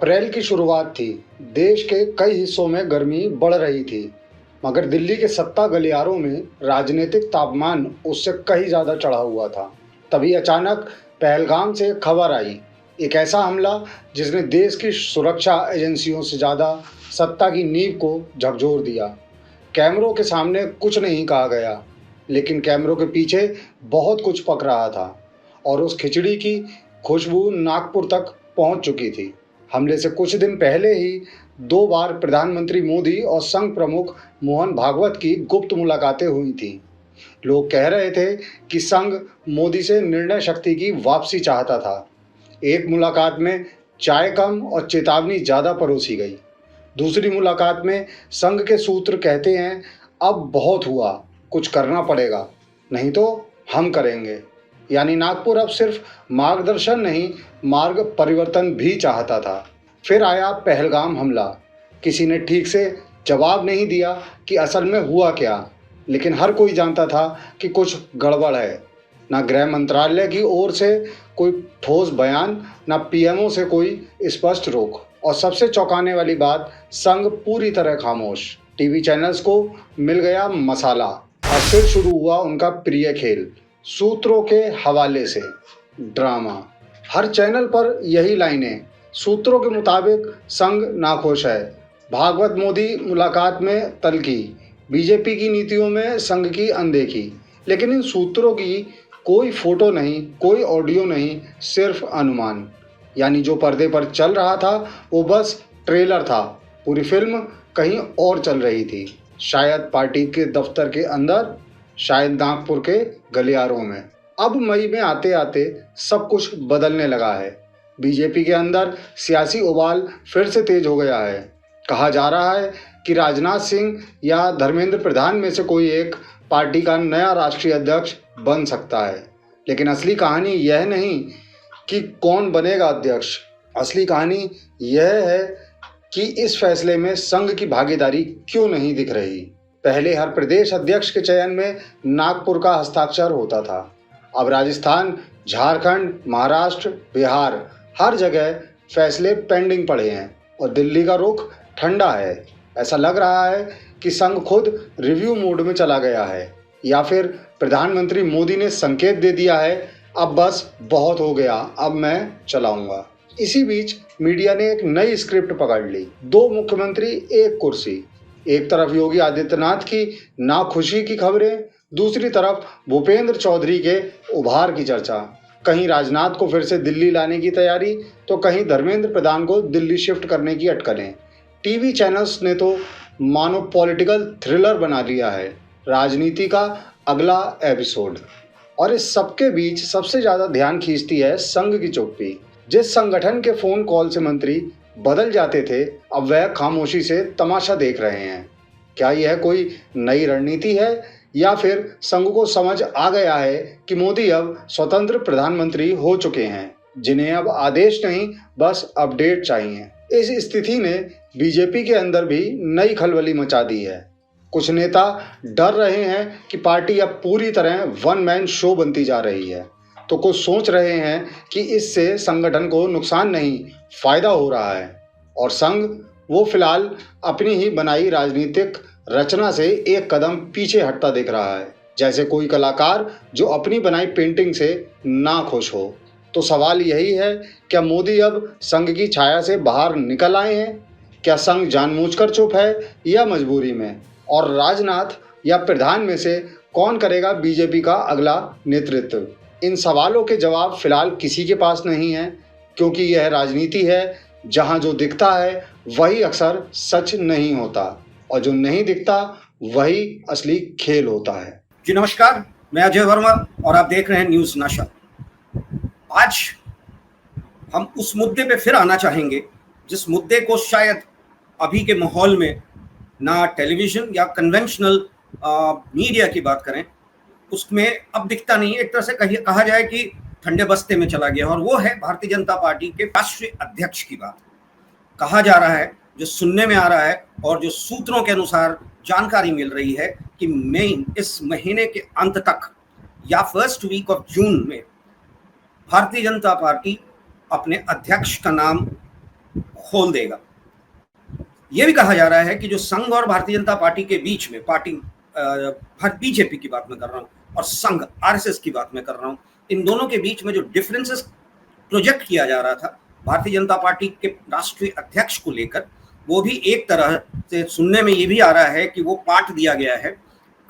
अप्रैल की शुरुआत थी। देश के कई हिस्सों में गर्मी बढ़ रही थी, मगर दिल्ली के सत्ता गलियारों में राजनीतिक तापमान उससे कहीं ज़्यादा चढ़ा हुआ था। तभी अचानक पहलगाम से एक खबर आई, एक ऐसा हमला जिसने देश की सुरक्षा एजेंसियों से ज़्यादा सत्ता की नींव को झकझोर दिया। कैमरों के सामने कुछ नहीं कहा गया, लेकिन कैमरों के पीछे बहुत कुछ पक रहा था और उस खिचड़ी की खुशबू नागपुर तक पहुंच चुकी थी। हमले से कुछ दिन पहले ही दो बार प्रधानमंत्री मोदी और संघ प्रमुख मोहन भागवत की गुप्त मुलाकातें हुई थी। लोग कह रहे थे कि संघ मोदी से निर्णय शक्ति की वापसी चाहता था। एक मुलाकात में चाय कम और चेतावनी ज़्यादा परोसी गई। दूसरी मुलाकात में संघ के सूत्र कहते हैं, अब बहुत हुआ, कुछ करना पड़ेगा, नहीं तो हम करेंगे। यानी नागपुर अब सिर्फ मार्गदर्शन नहीं, मार्ग परिवर्तन भी चाहता था। फिर आया पहलगाम हमला। किसी ने ठीक से जवाब नहीं दिया कि असल में हुआ क्या, लेकिन हर कोई जानता था कि कुछ गड़बड़ है। ना गृह मंत्रालय की ओर से कोई ठोस बयान, ना पीएमओ से कोई स्पष्ट रोक, और सबसे चौंकाने वाली बात, संघ पूरी तरह खामोश। टीवी चैनल्स को मिल गया मसाला और फिर शुरू हुआ उनका प्रिय खेल, सूत्रों के हवाले से ड्रामा। हर चैनल पर यही लाइनें, सूत्रों के मुताबिक संघ नाखुश है, भागवत मोदी मुलाकात में तल्खी, बीजेपी की नीतियों में संघ की अनदेखी। लेकिन इन सूत्रों की कोई फोटो नहीं, कोई ऑडियो नहीं, सिर्फ अनुमान। यानी जो पर्दे पर चल रहा था वो बस ट्रेलर था, पूरी फिल्म कहीं और चल रही थी। शायद पार्टी के दफ्तर के अंदर, शायद नागपुर के गलियारों में। अब मई में आते आते सब कुछ बदलने लगा है। बीजेपी के अंदर सियासी उबाल फिर से तेज हो गया है। कहा जा रहा है कि राजनाथ सिंह या धर्मेंद्र प्रधान में से कोई एक पार्टी का नया राष्ट्रीय अध्यक्ष बन सकता है। लेकिन असली कहानी यह नहीं कि कौन बनेगा अध्यक्ष, असली कहानी यह है कि इस फैसले में संघ की भागीदारी क्यों नहीं दिख रही। पहले हर प्रदेश अध्यक्ष के चयन में नागपुर का हस्ताक्षर होता था। अब राजस्थान, झारखंड, महाराष्ट्र, बिहार, हर जगह फैसले पेंडिंग पड़े हैं और दिल्ली का रुख ठंडा है। ऐसा लग रहा है कि संघ खुद रिव्यू मोड में चला गया है, या फिर प्रधानमंत्री मोदी ने संकेत दे दिया है, अब बस बहुत हो गया, अब मैं चलाऊंगा। इसी बीच मीडिया ने एक नई स्क्रिप्ट पकड़ ली। दो मुख्यमंत्री, एक कुर्सी। एक तरफ योगी आदित्यनाथ की नाखुशी की खबरें, दूसरी तरफ भूपेंद्र चौधरी के उभार की चर्चा। कहीं राजनाथ को फिर से दिल्ली लाने की तैयारी, तो कहीं धर्मेंद्र प्रधान को दिल्ली शिफ्ट करने की अटकलें। टीवी चैनल्स ने तो मानो पॉलिटिकल थ्रिलर बना लिया है, राजनीति का अगला एपिसोड। और इस सबके बीच सबसे ज़्यादा ध्यान खींचती है संघ की चुप्पी। जिस संगठन के फोन कॉल से मंत्री बदल जाते थे, अब वह खामोशी से तमाशा देख रहे हैं। क्या यह कोई नई रणनीति है, या फिर संघ को समझ आ गया है कि मोदी अब स्वतंत्र प्रधानमंत्री हो चुके हैं, जिन्हें अब आदेश नहीं, बस अपडेट चाहिए। इस स्थिति ने बीजेपी के अंदर भी नई खलबली मचा दी है। कुछ नेता डर रहे हैं कि पार्टी अब पूरी तरह वन मैन शो बनती जा रही है, तो कुछ सोच रहे हैं कि इससे संगठन को नुकसान नहीं, फायदा हो रहा है। और संघ, वो फिलहाल अपनी ही बनाई राजनीतिक रचना से एक कदम पीछे हटता दिख रहा है, जैसे कोई कलाकार जो अपनी बनाई पेंटिंग से ना खुश हो। तो सवाल यही है, क्या मोदी अब संघ की छाया से बाहर निकल आए हैं? क्या संघ जानबूझकर चुप है या मजबूरी में? और राजनाथ या प्रधान में से कौन करेगा बीजेपी का अगला नेतृत्व? इन सवालों के जवाब फिलहाल किसी के पास नहीं है, क्योंकि यह राजनीति है जहां जो दिखता है वही अक्सर सच नहीं होता, और जो नहीं दिखता वही असली खेल होता है। जी नमस्कार, मैं अजय वर्मा और आप देख रहे हैं न्यूज़ नशा। आज हम उस मुद्दे पे फिर आना चाहेंगे जिस मुद्दे को शायद अभी के माहौल में ना टेलीविज़न या कन्वेंशनल मीडिया की बात करें, उसमें अब दिखता नहीं है। एक तरह से कहा जाए कि ठंडे बस्ते में चला गया, और वो है भारतीय जनता पार्टी के राष्ट्रीय अध्यक्ष की बात। कहा जा रहा है, जो सुनने में आ रहा है और जो सूत्रों के अनुसार जानकारी मिल रही है कि इस महीने के अंत तक या फर्स्ट वीक ऑफ जून में भारतीय जनता पार्टी अपने अध्यक्ष का नाम खोल देगा। यह भी कहा जा रहा है कि जो संघ और भारतीय जनता पार्टी के बीच में बीजेपी की बात मैं कर रहा हूँ और संघ आरएसएस की बात मैं कर रहा हूँ, इन दोनों के बीच में जो डिफरेंसेस प्रोजेक्ट किया जा रहा था भारतीय जनता पार्टी के राष्ट्रीय अध्यक्ष को लेकर, वो भी एक तरह से सुनने में ये भी आ रहा है कि वो पाट दिया गया है।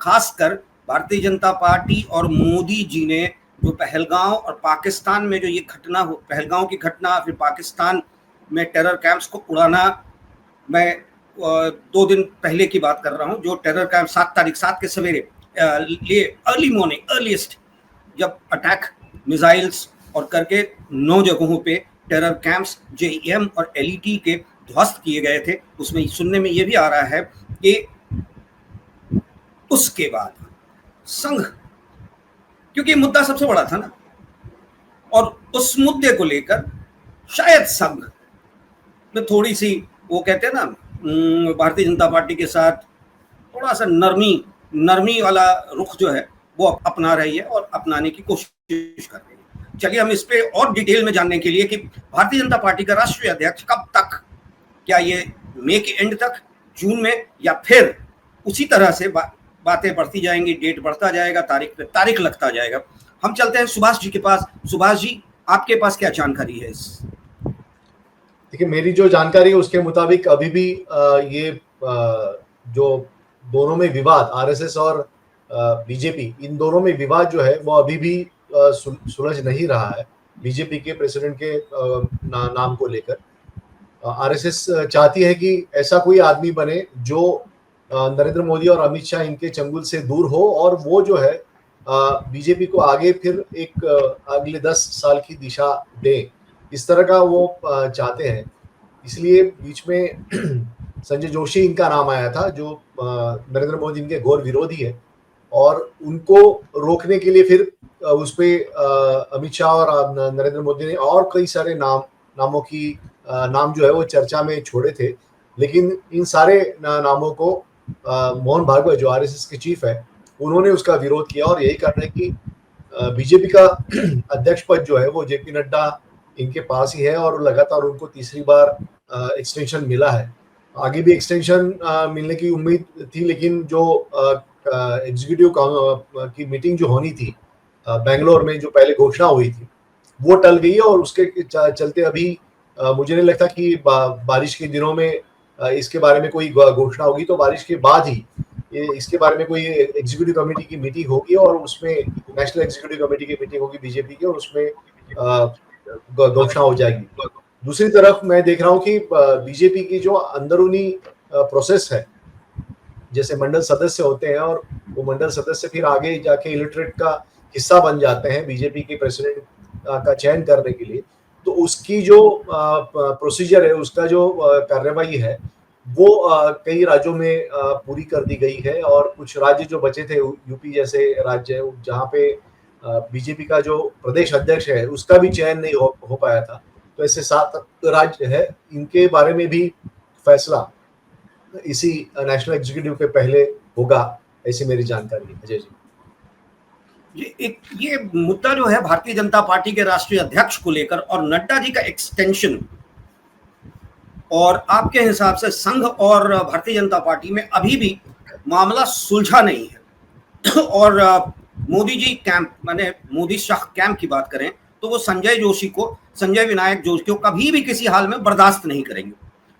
खासकर भारतीय जनता पार्टी और मोदी जी ने जो पहलगांव और पाकिस्तान में जो ये घटना पहलगांव की घटना, फिर पाकिस्तान में टेरर कैंप्स को उड़ाना, मैं 2 दिन पहले की बात कर रहा हूँ, जो टेरर कैंप 7 के सवेरे अर्ली मॉर्निंग अर्लीस्ट जब अटैक मिसाइल्स और करके 9 जगहों पे टेरर कैंप्स जेईएम और एलईटी के ध्वस्त किए गए थे, उसमें सुनने में ये भी आ रहा है कि उसके बाद संघ, क्योंकि मुद्दा सबसे बड़ा था ना, और उस मुद्दे को लेकर शायद संघ में थोड़ी सी, वो कहते हैं ना, भारतीय जनता पार्टी के साथ थोड़ा सा नरमी वाला रुख जो है वो अपना रही है और अपनाने की कोशिश कर रही है। चलिए हम इस पे और डिटेल में जानने के लिए कि भारतीय जनता पार्टी का राष्ट्रीय अध्यक्ष कब तक, क्या ये मई के एंड तक, जून में, या फिर उसी तरह से बातें बढ़ती जाएंगी, डेट बढ़ता जाएगा, तारीख पे तारीख लगता जाएगा। हम चलते हैं सुभाष जी के पास। सुभाष जी, आपके पास क्या जानकारी है इस? देखिए, मेरी जो जानकारी है उसके मुताबिक अभी भी ये जो दोनों में विवाद, आरएसएस और बीजेपी, इन दोनों में विवाद जो है वो अभी भी सुलझ नहीं रहा है बीजेपी के प्रेसिडेंट के नाम को लेकर। आरएसएस चाहती है कि ऐसा कोई आदमी बने जो नरेंद्र मोदी और अमित शाह इनके चंगुल से दूर हो, और वो जो है बीजेपी को आगे फिर एक अगले 10 साल की दिशा दे, इस तरह का वो चाहते हैं। इसलिए बीच में संजय जोशी इनका नाम आया था, जो नरेंद्र मोदी इनके घोर विरोधी है, और उनको रोकने के लिए फिर उस पे अमित शाह और नरेंद्र मोदी ने और कई सारे नाम जो है वो चर्चा में छोड़े थे। लेकिन इन सारे नामों को मोहन भागवत, जो आरएसएस के चीफ है, उन्होंने उसका विरोध किया और यही कारण है कि बीजेपी का अध्यक्ष पद जो है वो जेपी नड्डा इनके पास ही है, और लगातार उनको तीसरी बार एक्सटेंशन मिला है। आगे भी एक्सटेंशन मिलने की उम्मीद थी, लेकिन जो एग्जीक्यूटिव की मीटिंग जो होनी थी बेंगलोर में, जो पहले घोषणा हुई थी, वो टल गई है। और उसके चलते अभी मुझे नहीं लगता कि बारिश के दिनों में इसके बारे में कोई घोषणा होगी। तो बारिश के बाद ही इसके बारे में कोई एग्जीक्यूटिव कमेटी की मीटिंग होगी, और उसमें नेशनल एग्जीक्यूटिव कमेटी की मीटिंग होगी बीजेपी की, और उसमें घोषणा हो जाएगी। दूसरी तरफ मैं देख रहा हूँ कि बीजेपी की जो अंदरूनी प्रोसेस है, जैसे मंडल सदस्य होते हैं, और वो मंडल सदस्य फिर आगे जाके इलेक्टोरेट का हिस्सा बन जाते हैं बीजेपी के प्रेसिडेंट का चयन करने के लिए, तो उसकी जो प्रोसीजर है, उसका जो कार्यवाही है, वो कई राज्यों में पूरी कर दी गई है। और कुछ राज्य जो बचे थे, यूपी जैसे राज्य, जहाँ पे बीजेपी का जो प्रदेश अध्यक्ष है उसका भी चयन नहीं हो पाया था। तो ऐसे 7 राज्य है, इनके बारे में भी फैसला इसी नेशनल एग्जीक्यूटिव के पहले होगा, ऐसी मेरी जानकारी है। अजय जी, ये मुद्दा जो है भारतीय जनता पार्टी के राष्ट्रीय अध्यक्ष को लेकर और नड्डा जी का एक्सटेंशन, और आपके हिसाब से संघ और भारतीय जनता पार्टी में अभी भी मामला सुलझा नहीं है। और मोदी जी कैंप, माने मोदी शाह कैंप की बात करें तो वो संजय विनायक जोशी को कभी भी किसी हाल में बर्दाश्त नहीं करेंगे।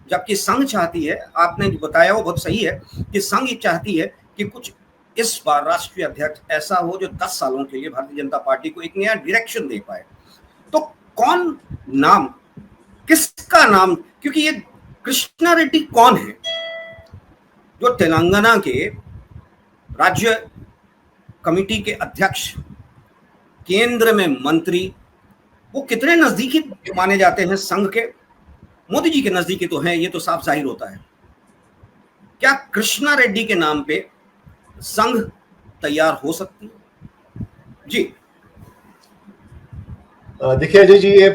जबकि संघ चाहती है, आपने जो बताया वो बहुत सही है, कि संघ चाहती है कि कुछ इस बार राष्ट्रीय अध्यक्ष ऐसा हो जो 10 सालों के लिए भारतीय जनता पार्टी को एक नया डायरेक्शन दे पाए। तो कौन नाम, किसका नाम, क्योंकि ये कृष्णा रेड्डी कौन है, जो तेलंगाना के राज्य कमेटी के अध्यक्ष, केंद्र में मंत्री, वो कितने नजदीकी माने जाते हैं संघ के? मोदी जी के नजदीकी तो हैं, ये तो साफ जाहिर होता है। क्या कृष्णा रेड्डी के नाम पे संघ तैयार हो सकती है? जी देखिए अजय जी, ये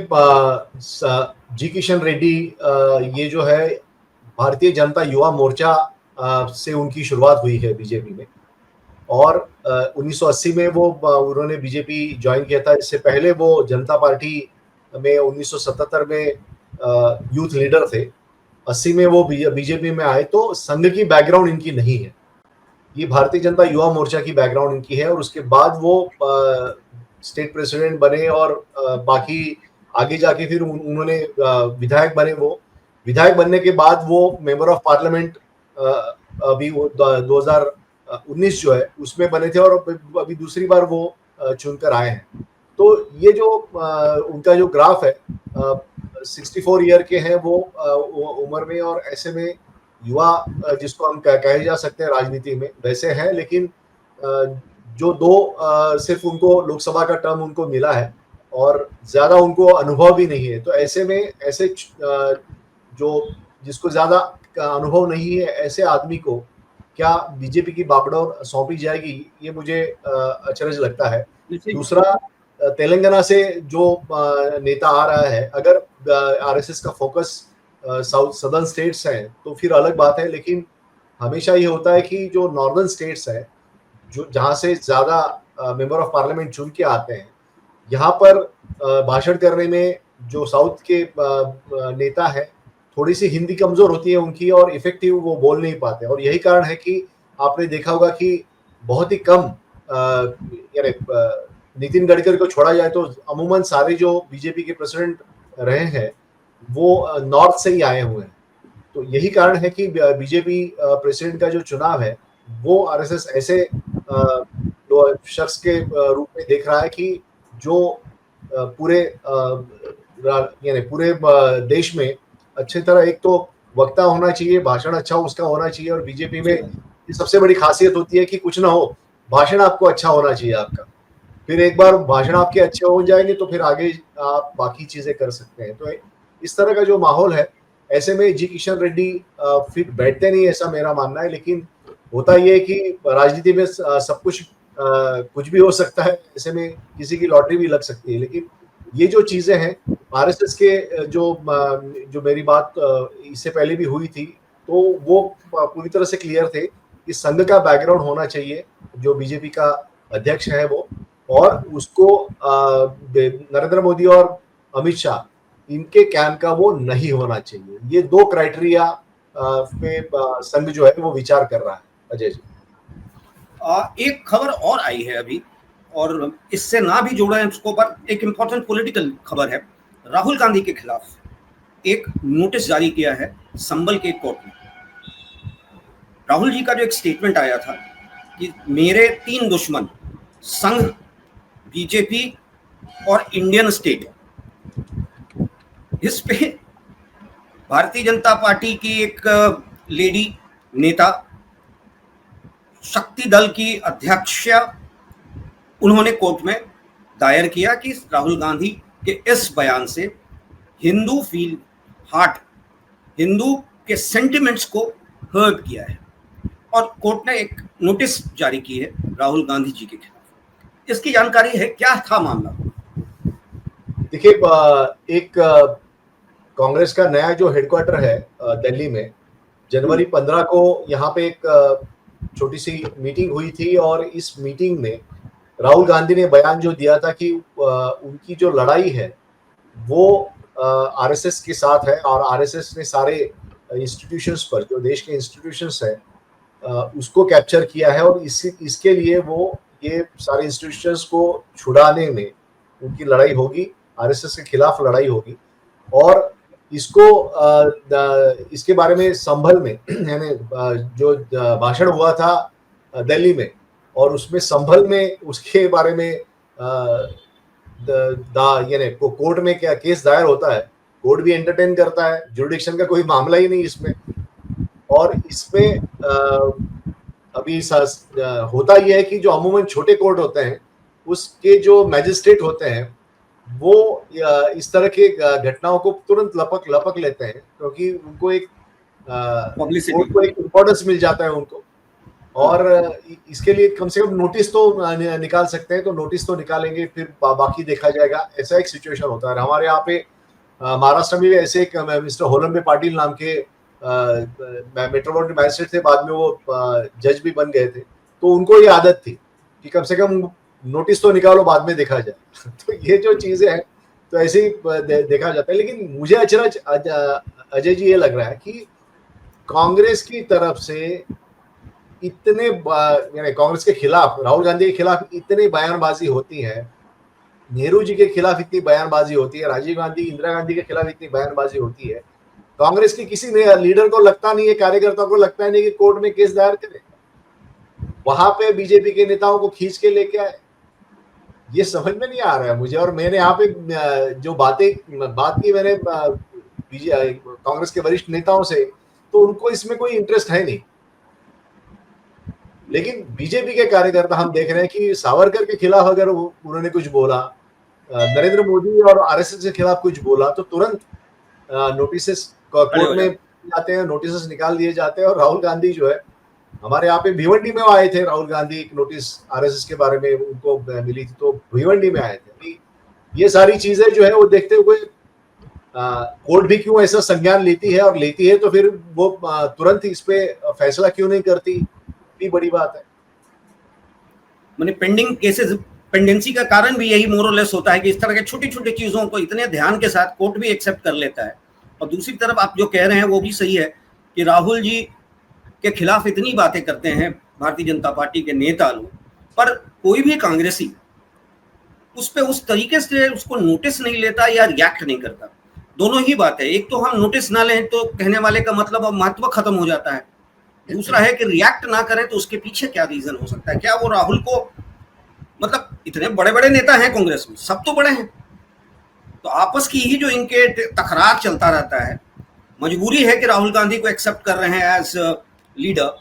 जी किशन रेड्डी, ये जो है भारतीय जनता युवा मोर्चा से उनकी शुरुआत हुई है बीजेपी में, और 1980 में वो उन्होंने बीजेपी ज्वाइन किया था। इससे पहले वो जनता पार्टी में 1977 में यूथ लीडर थे, 80 में वो बीजेपी में आए, तो संघ की बैकग्राउंड इनकी नहीं है, ये भारतीय जनता युवा मोर्चा की बैकग्राउंड इनकी है। और उसके बाद वो स्टेट प्रेसिडेंट बने और बाकी आगे जाके फिर उन्होंने विधायक बने। वो विधायक बनने के बाद वो मेंबर ऑफ पार्लियामेंट अभी वो 2019 जो है उसमें बने थे, और अभी दूसरी बार वो चुनकर आए हैं। तो ये जो उनका जो ग्राफ है, 64 ईयर के हैं वो उम्र में, और ऐसे में युवा जिसको हम कहे जा सकते हैं राजनीति में वैसे हैं, लेकिन जो सिर्फ उनको लोकसभा का टर्म उनको मिला है और ज्यादा उनको अनुभव भी नहीं है। तो ऐसे में ऐसे जो जिसको ज्यादा अनुभव नहीं है, ऐसे आदमी को क्या बीजेपी की बागडोर सौंपी जाएगी, ये मुझे अचरज लगता है। दूसरा, तेलंगाना से जो नेता आ रहा है, अगर आरएसएस का फोकस साउथ सदर्न स्टेट्स हैं तो फिर अलग बात है, लेकिन हमेशा ये होता है कि जो नॉर्दर्न स्टेट्स है, जो जहां से ज्यादा मेंबर ऑफ पार्लियामेंट चुन के आते हैं, यहाँ पर भाषण करने में जो साउथ के नेता है, थोड़ी सी हिंदी कमजोर होती है उनकी और इफेक्टिव वो बोल नहीं पाते। और यही कारण है कि आपने देखा होगा कि बहुत ही कम, यानी नितिन गडकरी को छोड़ा जाए तो अमूमन सारे जो बीजेपी के प्रेसिडेंट रहे हैं वो नॉर्थ से ही आए हुए हैं। तो यही कारण है कि बीजेपी प्रेसिडेंट का जो चुनाव है वो आरएसएस ऐसे शख्स के रूप में देख रहा है कि जो पूरे यानी पूरे देश में अच्छी तरह, एक तो वक्ता होना चाहिए, भाषण अच्छा उसका होना चाहिए, और बीजेपी में ये सबसे बड़ी खासियत होती है कि कुछ ना हो, भाषण आपको अच्छा होना चाहिए आपका। फिर एक बार भाषण आपके अच्छे हो जाएंगे तो फिर आगे आप बाकी चीजें कर सकते हैं। तो इस तरह का जो माहौल है, ऐसे में जी किशन रेड्डी फिट बैठते नहीं, ऐसा मेरा मानना है। लेकिन होता ये है कि राजनीति में सब कुछ कुछ भी हो सकता है, ऐसे में किसी की लॉटरी भी लग सकती है। लेकिन ये जो चीजें हैं, आरएसएस के जो मेरी बात इससे पहले भी हुई थी, तो वो पूरी तरह से क्लियर थे कि संघ का बैकग्राउंड होना चाहिए जो बीजेपी का अध्यक्ष है वो, और उसको नरेंद्र मोदी और अमित शाह इनके कैंप का वो नहीं होना चाहिए। ये दो क्राइटेरिया पे संघ जो है वो विचार कर रहा है। अजय जी, एक खबर और आई है अभी, और इससे ना भी जोड़ा है उसको, पर एक इंपॉर्टेंट पॉलिटिकल खबर है। राहुल गांधी के खिलाफ एक नोटिस जारी किया है संभल के कोर्ट में। राहुल जी का जो एक स्टेटमेंट आया था कि मेरे 3 दुश्मन संघ, बीजेपी और इंडियन स्टेट, इस पे भारतीय जनता पार्टी की एक लेडी नेता, शक्ति दल की अध्यक्ष, उन्होंने कोर्ट में दायर किया कि राहुल गांधी के इस बयान से हिंदू हिंदू के सेंटिमेंट्स को हर्ट किया है, और कोर्ट ने एक नोटिस जारी की है राहुल गांधी जी के खिलाफ। इसकी जानकारी है, क्या था मामला? देखिए, एक कांग्रेस का नया जो हेडक्वार्टर है दिल्ली में, जनवरी 15 को यहाँ पे एक छोटी सी मीटिंग हुई थी, और इस मीटिंग में राहुल गांधी ने बयान जो दिया था कि उनकी जो लड़ाई है वो आरएसएस के साथ है, और आरएसएस ने सारे इंस्टीट्यूशंस पर, जो देश के इंस्टीट्यूशंस है, उसको कैप्चर किया है, और इसके लिए वो ये सारे इंस्टीट्यूशंस को छुड़ाने में उनकी लड़ाई होगी, आरएसएस के खिलाफ लड़ाई होगी। और इसको इसके बारे में संभल में यानी जो भाषण हुआ था दिल्ली में, और उसमें संभल में उसके बारे में यानी कोर्ट में क्या केस दायर होता है, कोर्ट भी एंटरटेन करता है, जुरिडिक्शन का कोई मामला ही नहीं इसमें। और इसमें अभी होता यह है कि जो अमूमन छोटे कोर्ट होते हैं उसके जो मैजिस्ट्रेट होते हैं वो इस तरह के घटनाओं को तुरंत लपक लेते हैं, क्योंकि उनको एक कोर्ट को एक इम्पोर्टेंस मिल जाता है उनको, और इसके लिए कम से कम नोटिस तो निकाल सकते हैं, तो नोटिस तो निकालेंगे, फिर बाकी देखा जाएगा। ऐसा एक सिचुएशन होता है। हमारे यहाँ पे महाराष्ट्र में भी ऐसे एक मिस्टर होलंबे पाटिल नाम के मेट्रोपॉलिटन मैजिस्ट्रेट थे, बाद में वो जज भी बन गए थे, तो उनको ये आदत थी कि कम से कम नोटिस तो निकालो, बाद में देखा जाए। तो ये जो चीजें हैं तो ऐसे ही देखा जाता है। लेकिन मुझे अचरज अजय जी ये लग रहा है कि कांग्रेस की तरफ से इतने यानी कांग्रेस के खिलाफ, राहुल गांधी के खिलाफ इतनी बयानबाजी होती है, नेहरू जी के खिलाफ इतनी बयानबाजी होती है, राजीव गांधी, इंदिरा गांधी के खिलाफ इतनी बयानबाजी होती है, कांग्रेस की किसी ने लीडर को लगता नहीं है, कार्यकर्ता को लगता नहीं कि कोर्ट में केस दायर करे। वहां पे बीजेपी के नेताओं को खींच के लेके आए। ये समझ में नहीं आ रहा है मुझे। और मैंने यहाँ पे जो बात की मैंने कांग्रेस के वरिष्ठ नेताओं से, तो उनको इसमें कोई इंटरेस्ट है नहीं। लेकिन बीजेपी के कार्यकर्ता हम देख रहे हैं कि सावरकर के खिलाफ अगर उन्होंने कुछ बोला, नरेंद्र मोदी और आरएसएस के खिलाफ कुछ बोला, तो तुरंत नोटिस कोर्ट में जाते हैं, नोटिस निकाल दिए जाते हैं। और राहुल गांधी जो है, हमारे यहाँ पे भिवंडी में आए थे राहुल गांधी, एक नोटिस आरएसएस के बारे में उनको मिली थी, तो भिवंडी में आए थे। ये सारी चीजें जो है वो देखते हुए कोर्ट भी क्यों ऐसा संज्ञान लेती है, और लेती है तो फिर वो तुरंत इस पे फैसला क्यों नहीं करती, भी बड़ी बात है। मैंने पेंडिंग केसेस, पेंडेंसी का कारण भी यही मोरलेस होता है कि इस तरह के छोटी छोटी चीजों को इतने ध्यान के साथ कोर्ट भी एक्सेप्ट कर लेता है। और दूसरी तरफ आप जो कह रहे हैं वो भी सही है कि राहुल जी के खिलाफ इतनी बातें करते हैं भारतीय जनता पार्टी के नेता लोग, पर कोई भी कांग्रेसी उस पे उस तरीके से उसको नोटिस नहीं लेता या रिएक्ट नहीं करता। दोनों ही बात है। एक तो हम नोटिस ना लें तो कहने वाले का मतलब अब महत्व खत्म हो जाता है, दूसरा है कि रिएक्ट ना करें तो उसके पीछे क्या रीजन हो सकता है। क्या वो राहुल को, मतलब इतने बड़े बड़े नेता हैं कांग्रेस में, सब तो बड़े हैं, तो आपस की ही जो इनके तकरार चलता रहता है, मजबूरी है कि राहुल गांधी को एक्सेप्ट कर रहे हैं एज लीडर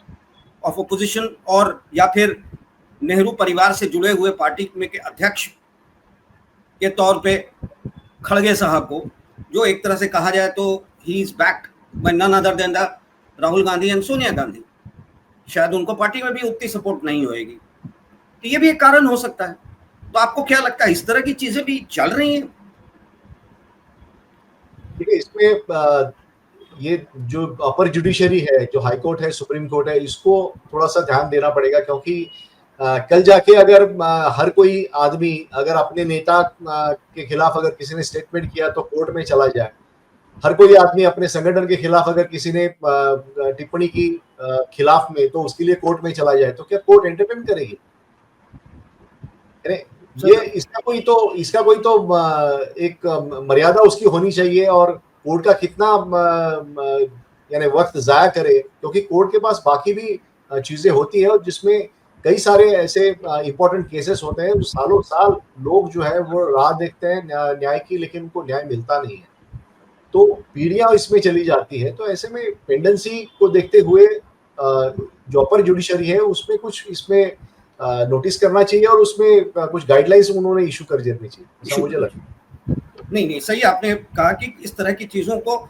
ऑफ ओपोजिशन, और या फिर नेहरू परिवार से जुड़े हुए पार्टी में के अध्यक्ष के तौर पे खड़गे साहब को, जो एक तरह से कहा जाए तो he is backed by none other than the Rahul Gandhi and Sonia Gandhi. शायद उनको पार्टी में भी उतनी सपोर्ट नहीं होएगी, तो ये भी एक कारण हो सकता है। तो आपको क्या लगता है, इस तरह की चीजें भी चल रही हैं? देखिए, इसमें ये जो अपर जुडिशरी है, जो हाई कोर्ट है, सुप्रीम कोर्ट है, इसको थोड़ा सा ध्यान देना पड़ेगा। क्योंकि कल जाके अगर हर कोई आदमी अगर अपने नेता के खिलाफ अगर किसी ने स्टेटमेंट किया तो कोर्ट में चला जाए, हर कोई आदमी अपने संगठन के खिलाफ अगर किसी ने टिप्पणी की खिलाफ में, तो उसके लिए कोर्ट में चला जाए, तो क्या कोर्ट एंटरटेन करेगी? ये इसका कोई तो एक मर्यादा उसकी होनी चाहिए। और कोर्ट का कितना यानी वक्त जाया करे, क्योंकि कोर्ट के पास बाकी भी चीजें होती है, और जिसमें कई सारे ऐसे इंपॉर्टेंट केसेस होते हैं, सालों साल लोग जो है वो राह देखते हैं न्याय की, लेकिन उनको न्याय मिलता नहीं है, तो पीढ़ियां इसमें चली जाती है। तो ऐसे में पेंडेंसी को देखते हुए जो अपर जुडिशरी है उसमें कुछ इसमें नोटिस करना चाहिए, और उसमें कुछ गाइडलाइंस उन्होंने इशू कर देनी चाहिए, ऐसा मुझे लगता है। नहीं, सही आपने कहा कि इस तरह की चीजों को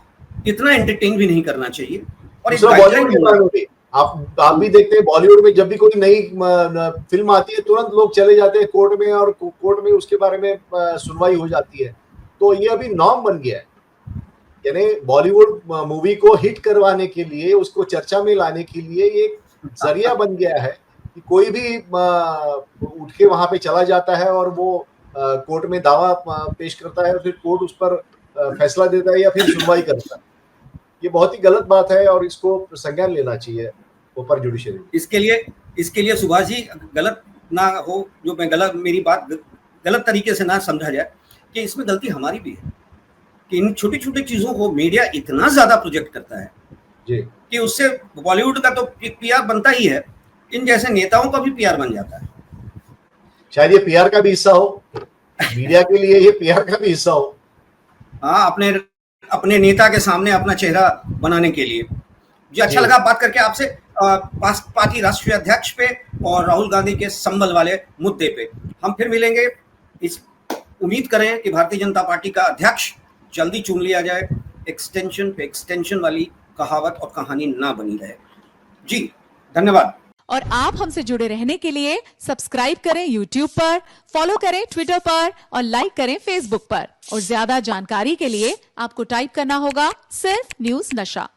इतना एंटरटेन भी नहीं करना चाहिए। और बॉलीवुड आप भी देखते हैं, बॉलीवुड में जब भी कोई नई फिल्म आती है, तुरंत लोग चले जाते हैं कोर्ट में, और कोर्ट में उसके बारे में सुनवाई हो जाती है। तो ये अभी नॉर्म बन गया है। यानी बॉलीवुड मूवी को हिट करवाने के लिए, उसको चर्चा में लाने के लिए एक जरिया बन गया है कि कोई भी उठ के वहां पे चला जाता है और वो कोर्ट में दावा पेश करता है, और फिर कोर्ट उस पर फैसला देता है या फिर सुनवाई करता है। ये बहुत ही गलत बात है, और इसको संज्ञान लेना चाहिए ऊपर जुडिशरी। इसके लिए सुभाष जी, गलत ना हो, जो मैं मेरी बात गलत तरीके से ना समझा जाए, कि इसमें गलती हमारी भी है कि इन छोटी छोटी चीजों को मीडिया इतना ज्यादा प्रोजेक्ट करता है जी, कि उससे बॉलीवुड का तो पीआर बनता ही है, इन जैसे नेताओं का भी पीआर बन जाता है। शायद ये पीआर का भी हिस्सा हो, मीडिया के लिए ये पीआर का भी हिस्सा हो। हाँ, अपने नेता के सामने अपना चेहरा बनाने के लिए। जी, अच्छा लगा बात करके आपसे पार्टी राष्ट्रीय अध्यक्ष पे और राहुल गांधी के संबल वाले मुद्दे पे। हम फिर मिलेंगे। उम्मीद करें कि भारतीय जनता पार्टी का अध्यक्ष जल्दी चुन लिया जाए, एक्सटेंशन पे एक्सटेंशन वाली कहावत और कहानी ना बनी रहे। जी, धन्यवाद। और आप हमसे जुड़े रहने के लिए सब्सक्राइब करें YouTube पर, फॉलो करें Twitter पर और लाइक करें Facebook पर। और ज्यादा जानकारी के लिए आपको टाइप करना होगा सिर्फ न्यूज़ नशा।